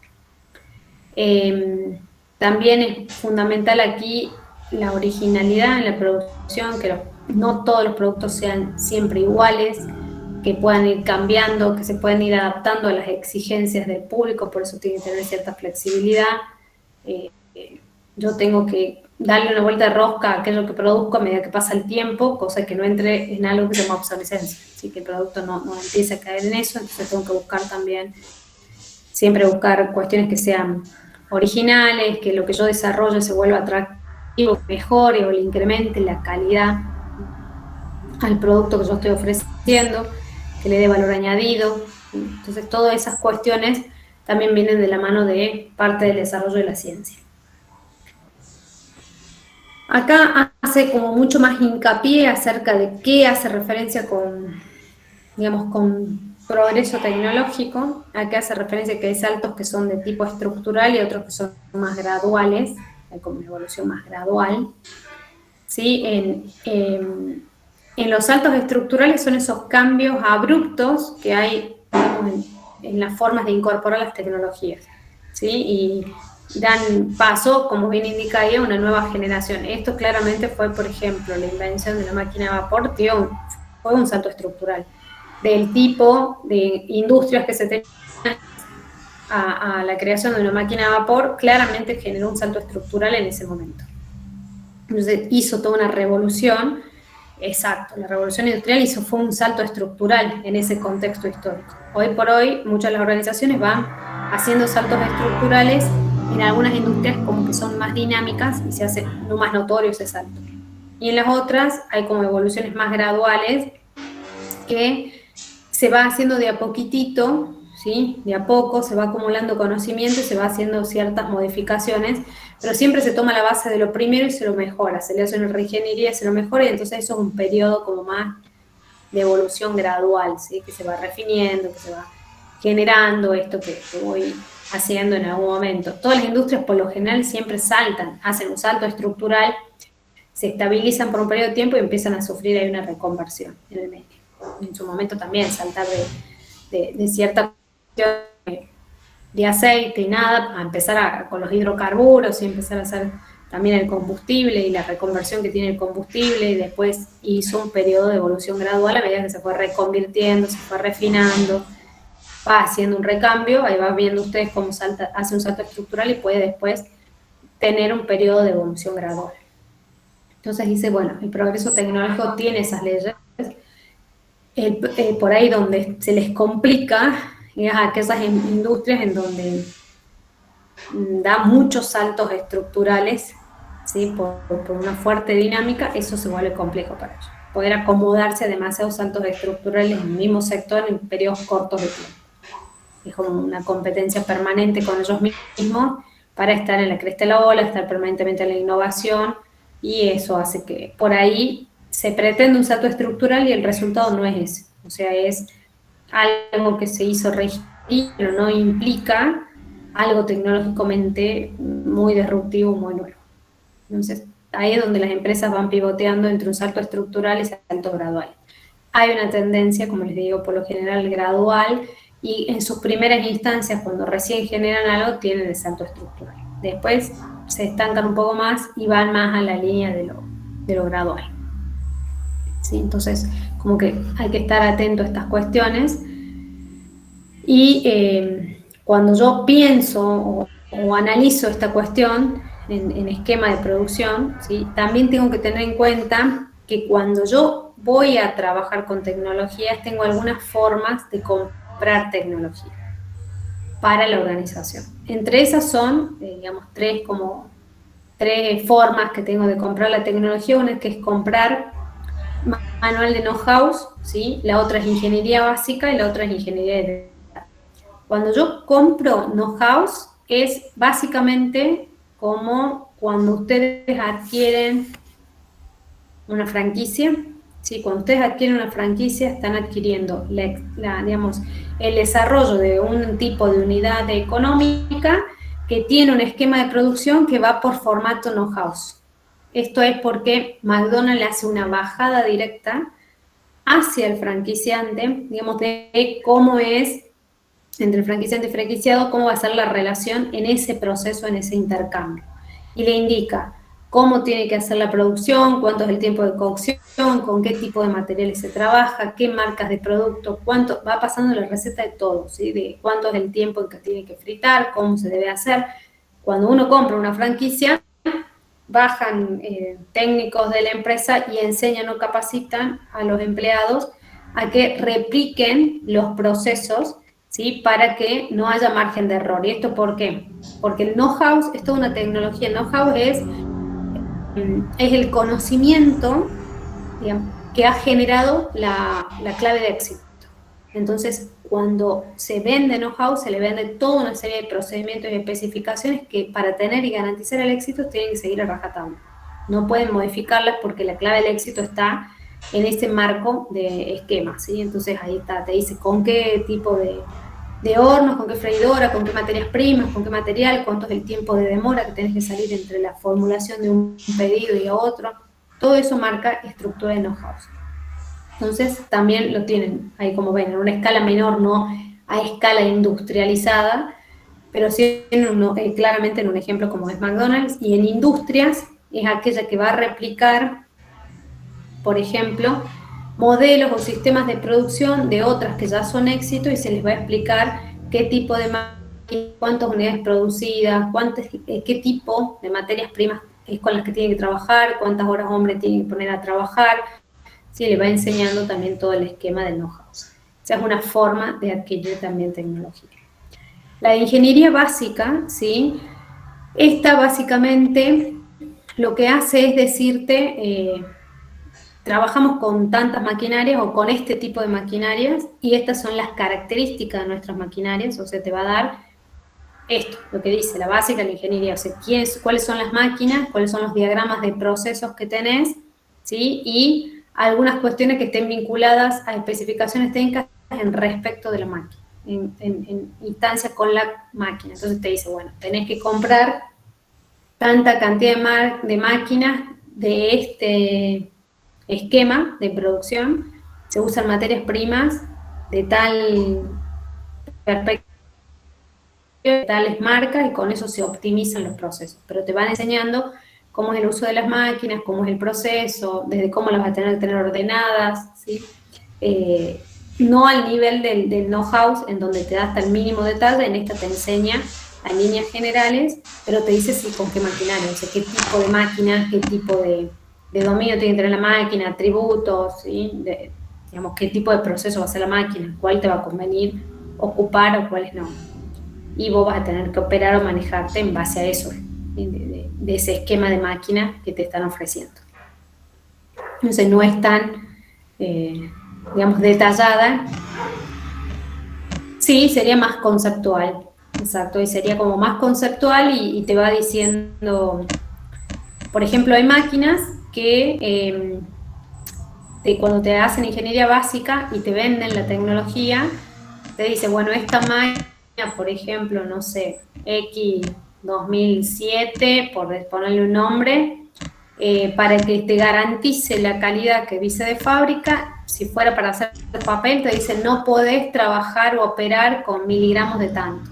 También es fundamental aquí la originalidad en la producción, que no todos los productos sean siempre iguales, que puedan ir cambiando, que se puedan ir adaptando a las exigencias del público, por eso tiene que tener cierta flexibilidad. Yo tengo que darle una vuelta de rosca a aquello que produzco a medida que pasa el tiempo, cosa que no entre en algo que se llama obsolescencia, así que el producto no empiece a caer en eso, entonces tengo que buscar también, siempre buscar cuestiones que sean originales, que lo que yo desarrolle se vuelva atractivo mejore o le incremente la calidad al producto que yo estoy ofreciendo, que le dé valor añadido. Entonces, todas esas cuestiones también vienen de la mano de parte del desarrollo de la ciencia. Acá hace como mucho más hincapié acerca de qué hace referencia con, digamos, con progreso tecnológico. Acá hace referencia que hay saltos que son de tipo estructural y otros que son más graduales, hay como una evolución más gradual. ¿Sí? En los saltos estructurales son esos cambios abruptos que hay, digamos, en las formas de incorporar las tecnologías, ¿sí? Y dan paso, como bien indica ahí, a una nueva generación. Esto claramente fue, por ejemplo, la invención de la máquina a vapor, fue un salto estructural. Del tipo de industrias que se tenían a la creación de una máquina a vapor, claramente generó un salto estructural en ese momento. Entonces hizo toda una revolución. Exacto, la revolución industrial fue un salto estructural en ese contexto histórico. Hoy por hoy, muchas de las organizaciones van haciendo saltos estructurales en algunas industrias como que son más dinámicas y se hace no más notorio ese salto. Y en las otras hay como evoluciones más graduales que se va haciendo de a poquitito, ¿sí? De a poco se va acumulando conocimiento y se va haciendo ciertas modificaciones, pero siempre se toma la base de lo primero y se lo mejora, se le hace una reingeniería, se lo mejora, y entonces eso es un periodo como más de evolución gradual, ¿sí? Que se va refiniendo, que se va generando esto que voy haciendo en algún momento. Todas las industrias por lo general siempre saltan, hacen un salto estructural, se estabilizan por un periodo de tiempo y empiezan a sufrir ahí una reconversión en el medio. En su momento también saltar de cierta de aceite y nada, a empezar con los hidrocarburos y empezar a hacer también el combustible y la reconversión que tiene el combustible, y después hizo un periodo de evolución gradual a medida que se fue reconvirtiendo, se fue refinando, va haciendo un recambio, ahí va viendo ustedes cómo hace un salto estructural y puede después tener un periodo de evolución gradual. Entonces dice, bueno, el progreso tecnológico tiene esas leyes. Por ahí donde se les complica es a aquellas industrias en donde da muchos saltos estructurales, ¿sí? por una fuerte dinámica, eso se vuelve complejo para ellos. Poder acomodarse a demasiados saltos estructurales en el mismo sector en periodos cortos de tiempo. Es como una competencia permanente con ellos mismos para estar en la cresta de la ola, estar permanentemente en la innovación, y eso hace que por ahí se pretende un salto estructural y el resultado no es ese. O sea, es algo que se hizo rígido, pero no implica algo tecnológicamente muy disruptivo, muy nuevo. Entonces, ahí es donde las empresas van pivoteando entre un salto estructural y salto gradual. Hay una tendencia, como les digo, por lo general gradual, y en sus primeras instancias, cuando recién generan algo, tienen el salto estructural. Después se estancan un poco más y van más a la línea de lo gradual. ¿Sí? Entonces, como que hay que estar atento a estas cuestiones. Y cuando yo pienso o analizo esta cuestión en esquema de producción, ¿sí? También tengo que tener en cuenta que cuando yo voy a trabajar con tecnologías, tengo algunas formas de comprar tecnología para la organización. Entre esas son, digamos, tres formas que tengo de comprar la tecnología. Una que es comprar manual de know-how, ¿sí? La otra es ingeniería básica y la otra es ingeniería de... Cuando yo compro know-how, es básicamente como cuando ustedes adquieren una franquicia, ¿sí? Cuando ustedes adquieren una franquicia, están adquiriendo digamos, el desarrollo de un tipo de unidad económica que tiene un esquema de producción que va por formato know-how. Esto es porque McDonald's le hace una bajada directa hacia el franquiciante, digamos, de cómo es entre el franquiciante y franquiciado, cómo va a ser la relación en ese proceso, en ese intercambio. Y le indica cómo tiene que hacer la producción, cuánto es el tiempo de cocción, con qué tipo de materiales se trabaja, qué marcas de producto, cuánto va pasando la receta de todo, ¿sí? De cuánto es el tiempo en que tiene que fritar, cómo se debe hacer. Cuando uno compra una franquicia, bajan técnicos de la empresa y enseñan o capacitan a los empleados a que repliquen los procesos, ¿sí? Para que no haya margen de error. ¿Y esto por qué? Porque el know-how es toda una tecnología. El know-how es es el conocimiento, digamos, que ha generado la clave de éxito. Entonces, cuando se vende know-how, se le vende toda una serie de procedimientos y especificaciones que para tener y garantizar el éxito tienen que seguir a rajatabla. No pueden modificarlas porque la clave del éxito está en ese marco de esquema, ¿sí? Entonces ahí está, te dice con qué tipo de hornos, con qué freidora, con qué materias primas, con qué material, cuánto es el tiempo de demora que tenés que salir entre la formulación de un pedido y otro. Todo eso marca estructura de know-how. Entonces también lo tienen ahí, como ven, en una escala menor, no a escala industrializada, pero sí claramente en un ejemplo como es McDonald's, y en industrias es aquella que va a replicar, por ejemplo, modelos o sistemas de producción de otras que ya son éxito y se les va a explicar qué tipo de máquinas, cuántas unidades producidas, qué tipo de materias primas es con las que tienen que trabajar, cuántas horas hombre tienen que poner a trabajar. Sí, le va enseñando también todo el esquema del know-how. Esa es una forma de adquirir también tecnología. La ingeniería básica, ¿sí? Esta básicamente lo que hace es decirte, trabajamos con tantas maquinarias o con este tipo de maquinarias y estas son las características de nuestras maquinarias, o sea, te va a dar esto, lo que dice la básica de la ingeniería, o sea, cuáles son las máquinas, cuáles son los diagramas de procesos que tenés, ¿sí? Y algunas cuestiones que estén vinculadas a especificaciones técnicas en respecto de la máquina, en instancia con la máquina. Entonces te dice, bueno, tenés que comprar tanta cantidad de máquinas de este esquema de producción, se usan materias primas de tal perspectiva, de tales marcas, y con eso se optimizan los procesos. Pero te van enseñando cómo es el uso de las máquinas, cómo es el proceso, desde cómo las vas a tener ordenadas, ¿sí? No al nivel del know-how, en donde te da hasta el mínimo detalle, en esta te enseña a líneas generales, pero te dice sí, con qué maquinaria, o sea, qué tipo de máquina, qué tipo de dominio tiene que tener la máquina, atributos, ¿sí? Digamos, qué tipo de proceso va a ser la máquina, cuál te va a convenir ocupar o cuáles no. Y vos vas a tener que operar o manejarte en base a eso, de ese esquema de máquina que te están ofreciendo. Entonces no es tan, digamos, detallada. Sí, sería más conceptual, exacto, y sería como más conceptual y te va diciendo, por ejemplo, hay máquinas que cuando te hacen ingeniería básica y te venden la tecnología, te dice, bueno, esta máquina, por ejemplo, no sé, X2007, por ponerle un nombre, para que te garantice la calidad que dice de fábrica, si fuera para hacer papel, te dice, no podés trabajar o operar con miligramos de tanto.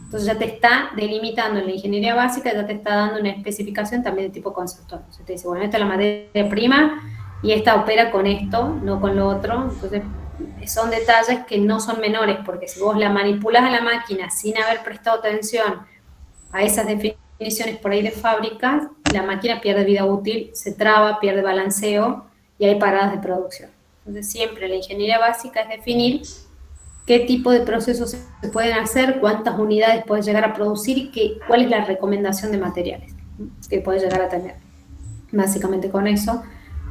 Entonces ya te está delimitando en la ingeniería básica, ya te está dando una especificación también de tipo conceptual. Entonces te dice, bueno, esta es la materia prima y esta opera con esto, no con lo otro. Entonces son detalles que no son menores, porque si vos la manipulás a la máquina sin haber prestado atención a esas definiciones por ahí de fábrica, la máquina pierde vida útil, se traba, pierde balanceo y hay paradas de producción. Entonces siempre la ingeniería básica es definir qué tipo de procesos se pueden hacer, cuántas unidades puedes llegar a producir y cuál es la recomendación de materiales que puedes llegar a tener. Básicamente con eso,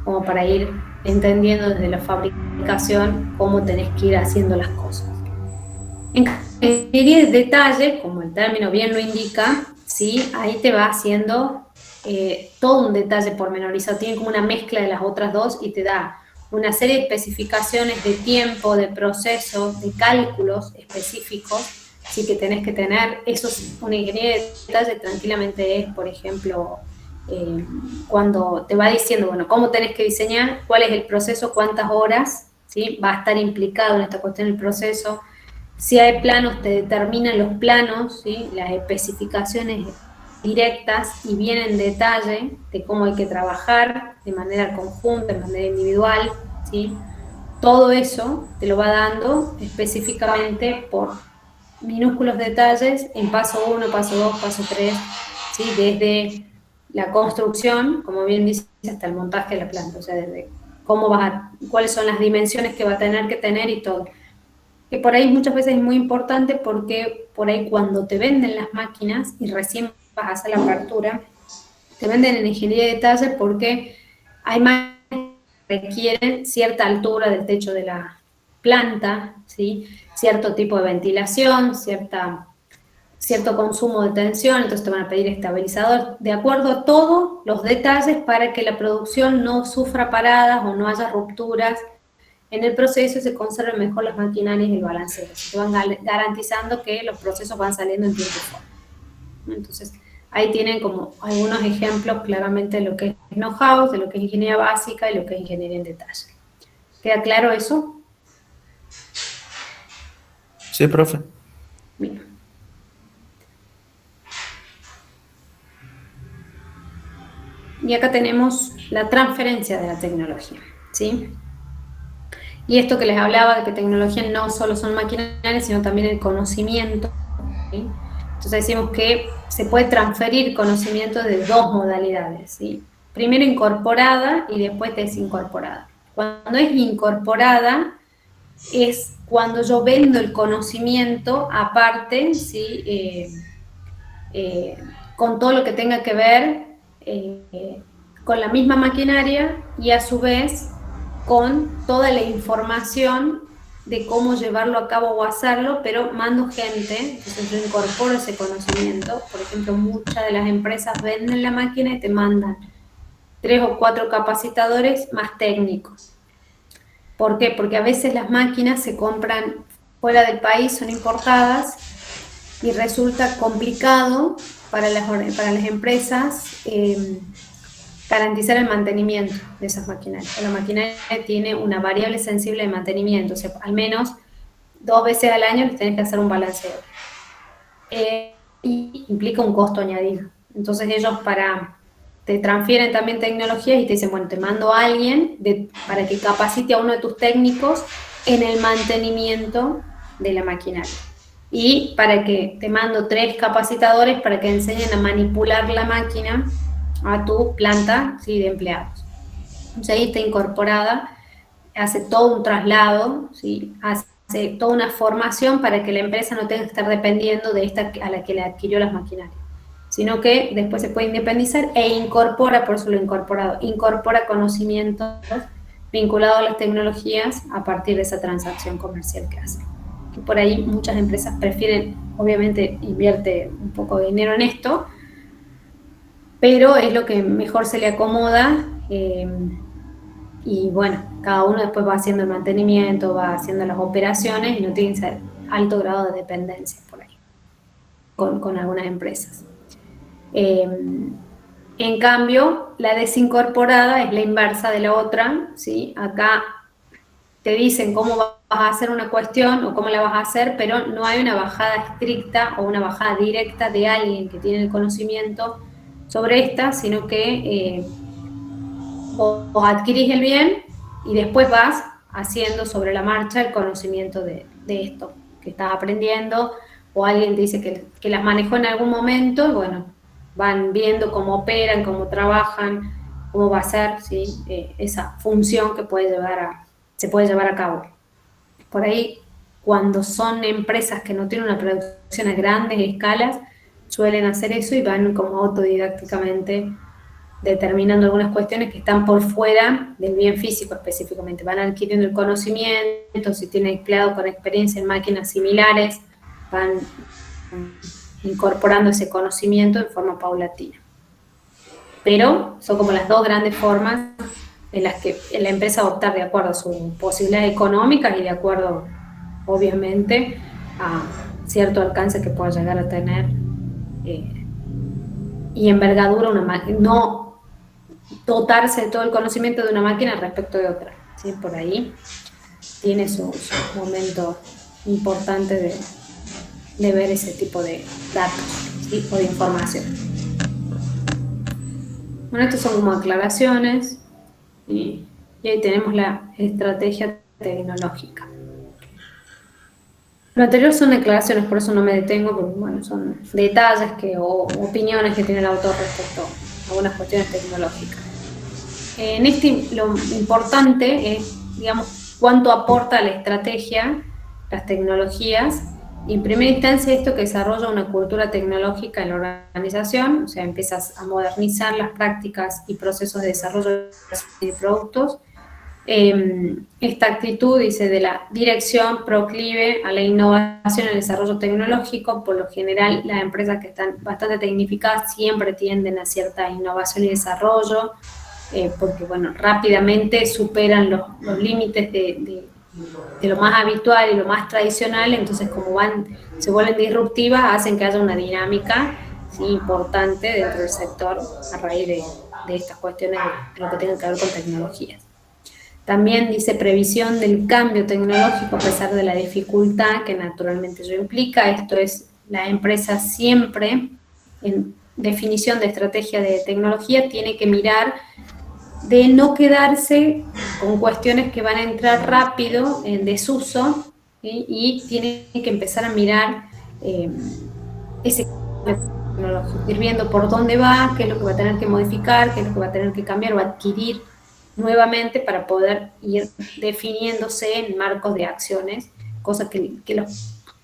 como para ir entendiendo desde la fabricación cómo tenés que ir haciendo las cosas. En ingeniería de detalle, como el término bien lo indica, ¿sí? Ahí te va haciendo todo un detalle pormenorizado, tiene como una mezcla de las otras dos y te da una serie de especificaciones de tiempo, de proceso, de cálculos específicos, sí, que tenés que tener. Eso es una ingeniería de detalle, tranquilamente es, por ejemplo, cuando te va diciendo, bueno, cómo tenés que diseñar, cuál es el proceso, cuántas horas, ¿sí? Va a estar implicado en esta cuestión el proceso. Si hay planos, te determinan los planos, ¿sí? Las especificaciones directas y bien en detalle de cómo hay que trabajar de manera conjunta, de manera individual, ¿sí? Todo eso te lo va dando específicamente por minúsculos detalles en paso 1, paso 2, paso 3, ¿sí? Desde la construcción, como bien dice, hasta el montaje de la planta, o sea, desde cuáles son las dimensiones que va a tener que tener y todo. Que por ahí muchas veces es muy importante porque por ahí cuando te venden las máquinas y recién vas a hacer la apertura, se venden en ingeniería de detalle porque hay máquinas que requieren cierta altura del techo de la planta, ¿sí? Cierto tipo de ventilación, cierto consumo de tensión, entonces te van a pedir estabilizador, de acuerdo a todos los detalles para que la producción no sufra paradas o no haya rupturas en el proceso y se conserven mejor las maquinarias y el balanceo. Se van garantizando que los procesos van saliendo en tiempo y forma. Entonces, ahí tienen como algunos ejemplos claramente de lo que es know-how, de lo que es ingeniería básica y lo que es ingeniería en detalle. ¿Queda claro eso? Sí, profe. Bien. Y acá tenemos la transferencia de la tecnología, ¿sí? Y esto que les hablaba de que tecnología no solo son maquinarias, sino también el conocimiento, ¿sí? Entonces decimos que se puede transferir conocimiento de dos modalidades, ¿sí? Primero incorporada y después desincorporada. Cuando es incorporada es cuando yo vendo el conocimiento aparte, ¿sí? Con todo lo que tenga que ver con la misma maquinaria y a su vez con toda la información de cómo llevarlo a cabo o hacerlo, pero mando gente, entonces yo incorporo ese conocimiento. Por ejemplo, muchas de las empresas venden la máquina y te mandan 3 o 4 capacitadores más técnicos. ¿Por qué? Porque a veces las máquinas se compran fuera del país, son importadas y resulta complicado para las empresas garantizar el mantenimiento de esas maquinarias. La maquinaria tiene una variable sensible de mantenimiento, o sea, al menos 2 veces al año les tenés que hacer un balanceo. Y implica un costo añadido. Entonces ellos te transfieren también tecnologías y te dicen, bueno, te mando a alguien para que capacite a uno de tus técnicos en el mantenimiento de la maquinaria. Y para que te mando 3 capacitadores para que enseñen a manipular la máquina a tu planta, ¿sí? De empleados. Entonces ahí está incorporada, hace todo un traslado, ¿sí? Hace toda una formación para que la empresa no tenga que estar dependiendo de esta a la que le adquirió las maquinarias, sino que después se puede independizar e incorpora, por eso lo incorporado, incorpora conocimientos vinculados a las tecnologías a partir de esa transacción comercial que hace. Que por ahí muchas empresas prefieren, obviamente invierte un poco de dinero en esto, pero es lo que mejor se le acomoda y bueno, cada uno después va haciendo el mantenimiento, va haciendo las operaciones y no tiene ese alto grado de dependencia por ahí con algunas empresas. En cambio, la desincorporada es la inversa de la otra, ¿sí? Acá te dicen cómo vas a hacer una cuestión o cómo la vas a hacer, pero no hay una bajada estricta o una bajada directa de alguien que tiene el conocimiento sobre esta, sino que vos adquirís el bien y después vas haciendo sobre la marcha el conocimiento de esto que estás aprendiendo, o alguien te dice que las manejó en algún momento, y bueno, van viendo cómo operan, cómo trabajan, cómo va a ser, ¿sí? Esa función que se puede llevar a cabo. Por ahí, cuando son empresas que no tienen una producción a grandes escalas, suelen hacer eso y van como autodidácticamente determinando algunas cuestiones que están por fuera del bien físico específicamente. Van adquiriendo el conocimiento, si tienen empleados con experiencia en máquinas similares, van incorporando ese conocimiento en forma paulatina. Pero son como las dos grandes formas en las que la empresa va a optar de acuerdo a sus posibilidades económicas y de acuerdo, obviamente, a cierto alcance que pueda llegar a tener y envergadura no dotarse de todo el conocimiento de una máquina respecto de otra, ¿sí? Por ahí tiene su momento importante de ver ese tipo de datos, ¿sí? O de información. Bueno, estas son como aclaraciones y ahí tenemos la estrategia tecnológica. Lo anterior son declaraciones, por eso no me detengo, porque bueno, son detalles o opiniones que tiene el autor respecto a algunas cuestiones tecnológicas. En lo importante es, digamos, cuánto aporta a la estrategia las tecnologías en primera instancia, esto que desarrolla una cultura tecnológica en la organización, o sea, empiezas a modernizar las prácticas y procesos de desarrollo de productos. Esta actitud, dice, de la dirección proclive a la innovación y el desarrollo tecnológico. Por lo general, las empresas que están bastante tecnificadas siempre tienden a cierta innovación y desarrollo, porque, bueno, rápidamente superan los límites de lo más habitual y lo más tradicional. Entonces, como se vuelven disruptivas, hacen que haya una dinámica, ¿sí?, importante dentro del sector a raíz de estas cuestiones de lo que tiene que ver con tecnologías. También dice previsión del cambio tecnológico a pesar de la dificultad que naturalmente ello implica. Esto es, la empresa siempre, en definición de estrategia de tecnología, tiene que mirar de no quedarse con cuestiones que van a entrar rápido en desuso, ¿sí?, y tiene que empezar a mirar ese cambio tecnológico, ir viendo por dónde va, qué es lo que va a tener que modificar, qué es lo que va a tener que cambiar o adquirir nuevamente para poder ir definiéndose en marcos de acciones, cosas que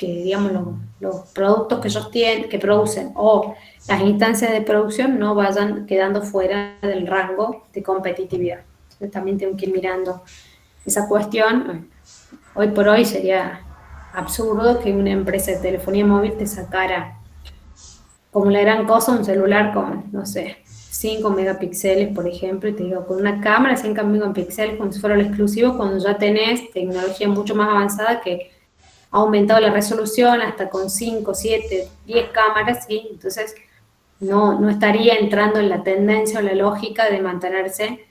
digamos, los productos que ellos tienen, que producen, o las instancias de producción no vayan quedando fuera del rango de competitividad. Entonces también tengo que ir mirando esa cuestión. Hoy por hoy sería absurdo que una empresa de telefonía móvil te sacara como la gran cosa un celular con, no sé, 5 megapíxeles, por ejemplo, y te digo, con una cámara de 5 megapíxeles, como si fuera lo exclusivo, cuando ya tenés tecnología mucho más avanzada que ha aumentado la resolución hasta con 5, 7, 10 cámaras, ¿sí? Entonces no estaría entrando en la tendencia o la lógica de mantenerse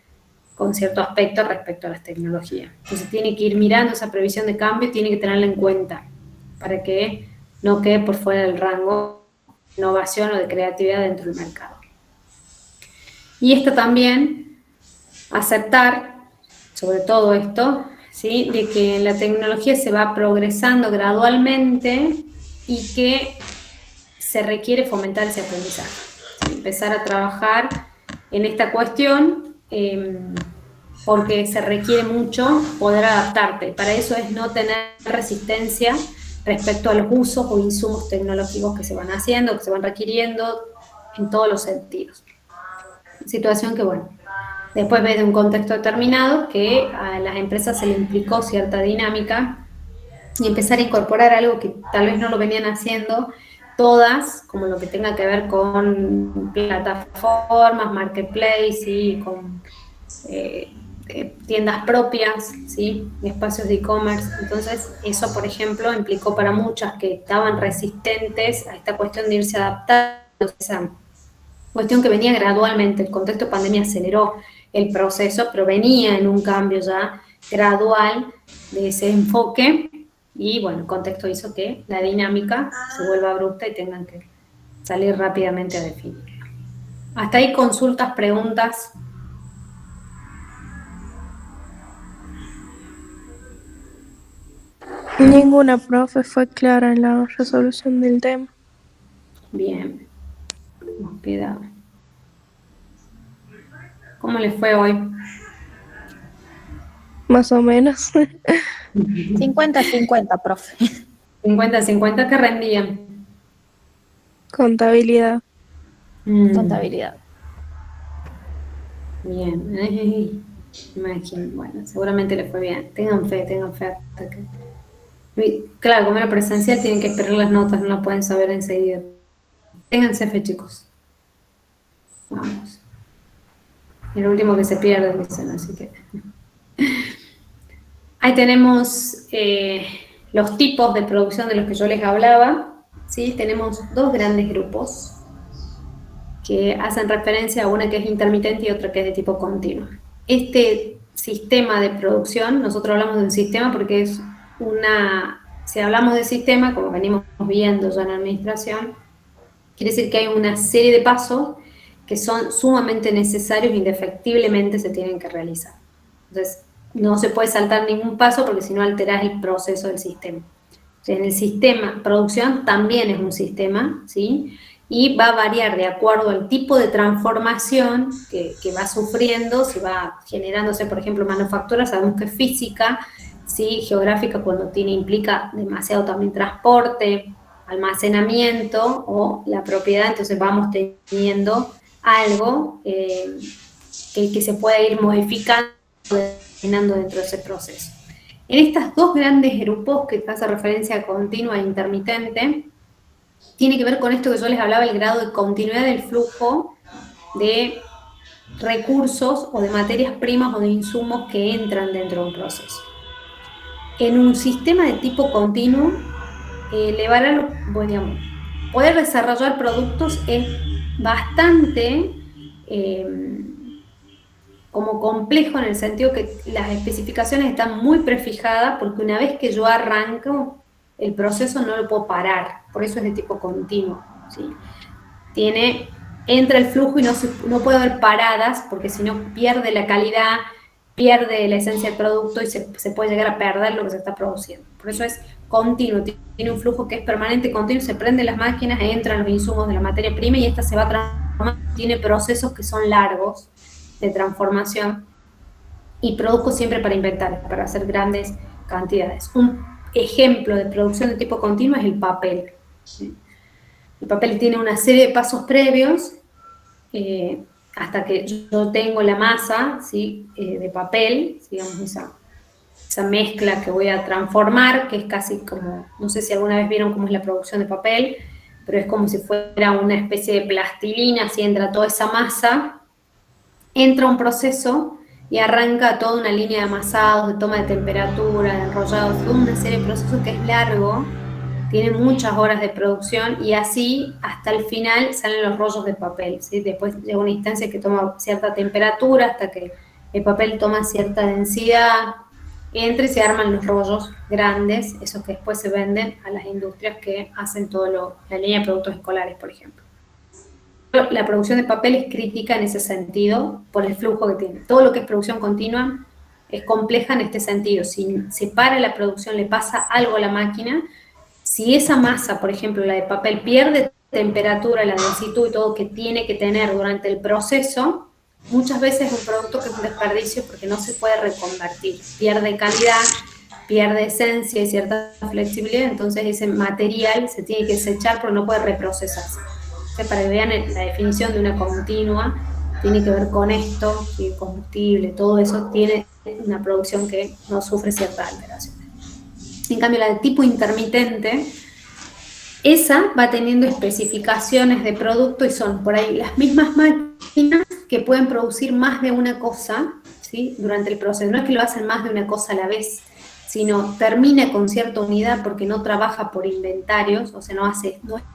con cierto aspecto respecto a las tecnologías. Entonces tiene que ir mirando esa previsión de cambio y tiene que tenerla en cuenta para que no quede por fuera del rango de innovación o de creatividad dentro del mercado. Y esto también, aceptar, sobre todo esto, ¿sí?, de que en la tecnología se va progresando gradualmente y que se requiere fomentar ese aprendizaje. ¿Sí? Empezar a trabajar en esta cuestión porque se requiere mucho poder adaptarte. Para eso es no tener resistencia respecto a los usos o insumos tecnológicos que se van haciendo, que se van requiriendo en todos los sentidos. Situación que, bueno, después ves de un contexto determinado que a las empresas se le implicó cierta dinámica y empezar a incorporar algo que tal vez no lo venían haciendo todas, como lo que tenga que ver con plataformas, marketplace y con tiendas propias, ¿sí?, espacios de e-commerce. Entonces eso, por ejemplo, implicó para muchas que estaban resistentes a esta cuestión de irse adaptando, esa cuestión que venía gradualmente. El contexto de pandemia aceleró el proceso, pero venía en un cambio ya gradual de ese enfoque y, bueno, el contexto hizo que la dinámica se vuelva abrupta y tengan que salir rápidamente a definirlo. Hasta ahí consultas, preguntas. Ninguna, profe, fue clara en la resolución del tema. Bien, nos queda. ¿Cómo les fue hoy? Más o menos. 50-50, profe. 50-50, ¿qué rendían? Contabilidad. Contabilidad. Bien, imagino, bueno, seguramente les fue bien. Tengan fe hasta que... Claro, como era presencial tienen que esperar las notas, no las pueden saber enseguida. Ténganse fe, chicos. Vamos. El último que se pierde, dicen, así que... Ahí tenemos los tipos de producción de los que yo les hablaba, ¿sí? Tenemos dos grandes grupos que hacen referencia a una que es intermitente y otra que es de tipo continuo. Este sistema de producción, nosotros hablamos de un sistema porque es si hablamos de sistema, como venimos viendo ya en la administración, quiere decir que hay una serie de pasos que son sumamente necesarios e indefectiblemente se tienen que realizar. Entonces, no se puede saltar ningún paso porque si no alterás el proceso del sistema. O sea, en el sistema, producción también es un sistema, ¿sí? Y va a variar de acuerdo al tipo de transformación que va sufriendo, si va generándose, por ejemplo, manufactura, sabemos que física, ¿sí? Geográfica cuando implica demasiado también transporte, almacenamiento o la propiedad, entonces vamos teniendo algo que se puede ir modificando dentro de ese proceso. En estos dos grandes grupos que hace referencia a continua e intermitente, tiene que ver con esto que yo les hablaba, el grado de continuidad del flujo de recursos o de materias primas o de insumos que entran dentro de un proceso. En un sistema de tipo continuo, poder desarrollar productos es bastante como complejo en el sentido que las especificaciones están muy prefijadas porque una vez que yo arranco, el proceso no lo puedo parar, por eso es de tipo continuo, ¿sí? Entra el flujo y no puede haber paradas porque si no pierde la calidad, pierde la esencia del producto y se puede llegar a perder lo que se está produciendo. Por eso es continuo, tiene un flujo que es permanente, continuo, se prenden las máquinas, entran los insumos de la materia prima y esta se va transformando, tiene procesos que son largos de transformación y produzco siempre para inventar, para hacer grandes cantidades. Un ejemplo de producción de tipo continuo es el papel, ¿sí? El papel tiene una serie de pasos previos hasta que yo tengo la masa, ¿sí? De papel, digamos esa mezcla que voy a transformar, que es casi como, no sé si alguna vez vieron cómo es la producción de papel, pero es como si fuera una especie de plastilina, así entra toda esa masa, entra un proceso y arranca toda una línea de amasados, de toma de temperatura, de enrollados, toda una serie de procesos que es largo, tiene muchas horas de producción y así hasta el final salen los rollos de papel, ¿sí? Después llega una instancia que toma cierta temperatura hasta que el papel toma cierta densidad, entra y se arman los rollos grandes, esos que después se venden a las industrias que hacen la línea de productos escolares, por ejemplo. La producción de papel es crítica en ese sentido por el flujo que tiene. Todo lo que es producción continua es compleja en este sentido. Si se para la producción, le pasa algo a la máquina, si esa masa, por ejemplo, la de papel, pierde temperatura, la densidad y todo que tiene que tener durante el proceso, muchas veces es un producto que es un desperdicio porque no se puede reconvertir. Pierde calidad, pierde esencia y cierta flexibilidad, entonces ese material se tiene que desechar porque no puede reprocesarse. Para que vean la definición de una continua, tiene que ver con esto, el combustible, todo eso tiene una producción que no sufre ciertas alteraciones. En cambio, la de tipo intermitente, esa va teniendo especificaciones de producto y son por ahí las mismas máquinas que pueden producir más de una cosa, ¿sí? Durante el proceso. No es que lo hacen más de una cosa a la vez, sino termina con cierta unidad porque no trabaja por inventarios, o sea, no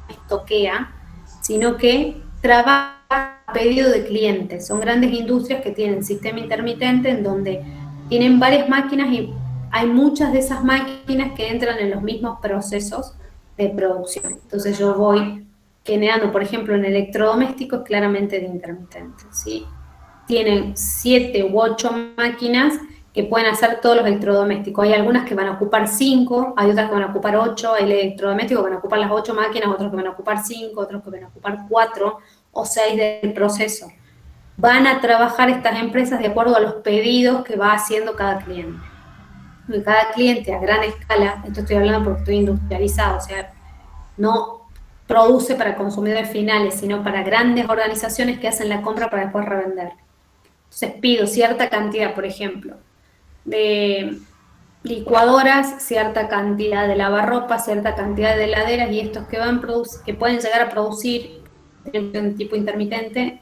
estoquea, sino que trabaja a pedido de clientes. Son grandes industrias que tienen sistema intermitente en donde tienen varias máquinas y hay muchas de esas máquinas que entran en los mismos procesos de producción. Entonces yo voy generando, por ejemplo, en electrodomésticos claramente de intermitente, ¿sí? Tienen 7 u 8 máquinas que pueden hacer todos los electrodomésticos. Hay algunas que van a ocupar 5, hay otras que van a ocupar 8, hay electrodomésticos que van a ocupar las 8 máquinas, otros que van a ocupar 5, otros que van a ocupar 4 o 6 del proceso. Van a trabajar estas empresas de acuerdo a los pedidos que va haciendo cada cliente. Y cada cliente a gran escala, esto estoy hablando porque estoy industrializado, o sea, no produce para consumidores finales, sino para grandes organizaciones que hacen la compra para después revender. Entonces pido cierta cantidad, por ejemplo, de licuadoras, cierta cantidad de lavarropas, cierta cantidad de heladeras y estos que pueden llegar a producir en tipo intermitente,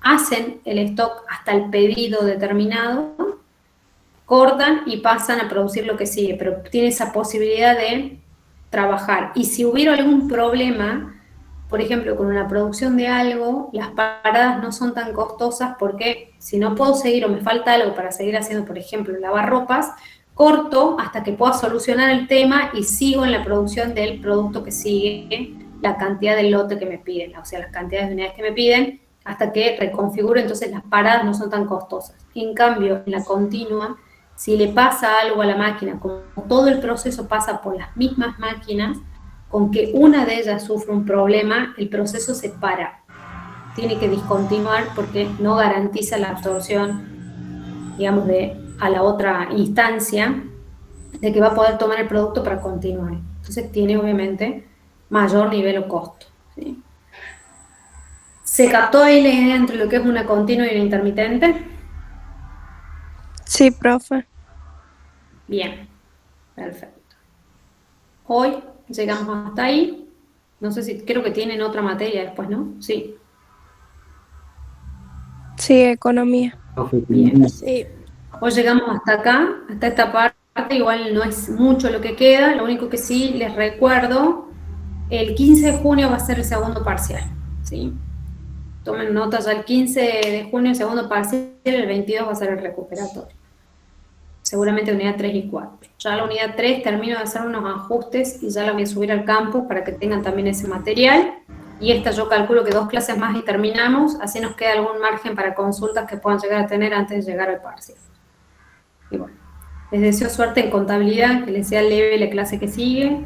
hacen el stock hasta el pedido determinado, cortan y pasan a producir lo que sigue, pero tiene esa posibilidad de trabajar. Y si hubiera algún problema, por ejemplo, con una producción de algo, las paradas no son tan costosas porque si no puedo seguir o me falta algo para seguir haciendo, por ejemplo, lavarropas, corto hasta que pueda solucionar el tema y sigo en la producción del producto que sigue, la cantidad del lote que me piden, o sea, las cantidades de unidades que me piden, hasta que reconfiguro, entonces las paradas no son tan costosas. En cambio, en la continua, si le pasa algo a la máquina, como todo el proceso pasa por las mismas máquinas, con que una de ellas sufre un problema, el proceso se para. Tiene que discontinuar porque no garantiza la absorción, digamos, a la otra instancia de que va a poder tomar el producto para continuar. Entonces tiene obviamente mayor nivel o costo, ¿sí? ¿Se captó ahí la idea entre lo que es una continua y una intermitente? Sí, profe. Bien, perfecto. Hoy llegamos hasta ahí. No sé si, creo que tienen otra materia después, ¿no? Sí. Sí, economía. Bien. Sí. Hoy llegamos hasta acá, hasta esta parte. Igual no es mucho lo que queda. Lo único que sí les recuerdo, el 15 de junio va a ser el segundo parcial, ¿sí? Tomen nota, ya el 15 de junio el segundo parcial, el 22 va a ser el recuperatorio. Seguramente unidad 3 y 4. Ya la unidad 3 termino de hacer unos ajustes y ya la voy a subir al campus para que tengan también ese material. Y esta yo calculo que 2 clases más y terminamos, así nos queda algún margen para consultas que puedan llegar a tener antes de llegar al parcial. Y bueno, les deseo suerte en contabilidad, que les sea leve la clase que sigue.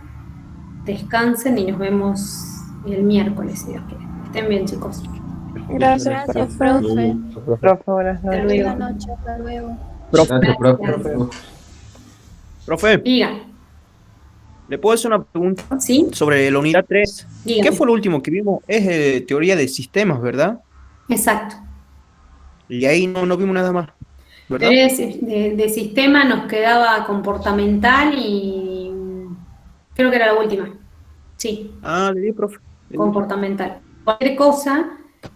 Descansen y nos vemos el miércoles, si Dios quiere. Estén bien, chicos. Gracias, Gracias, profe. profe. Profe, buenas Hasta noches. luego. Buenas noches, hasta luego. Profe, Profe, Diga, ¿le puedo hacer una pregunta ¿sí? sobre la unidad 3? Dígame. ¿Qué fue lo último que vimos? Es teoría de sistemas, ¿verdad? Exacto. Y ahí no vimos nada más, ¿verdad? Teoría de sistema nos quedaba comportamental y creo que era la última. Sí, Ah, le di, profe. Le di. comportamental. Cualquier cosa,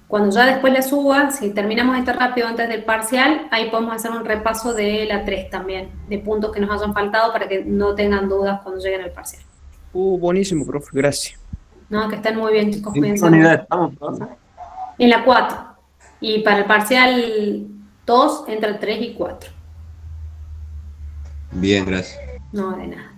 cuando ya después la suba, si terminamos este rápido antes del parcial, ahí podemos hacer un repaso de la 3 también, de puntos que nos hayan faltado para que no tengan dudas cuando lleguen al parcial. Buenísimo, profe, gracias. No, que estén muy bien, chicos. ¿En qué Cuídense unidad mucho. estamos, profe? En la 4. Y para el parcial 2, entre 3 y 4. Bien, gracias. No, de nada.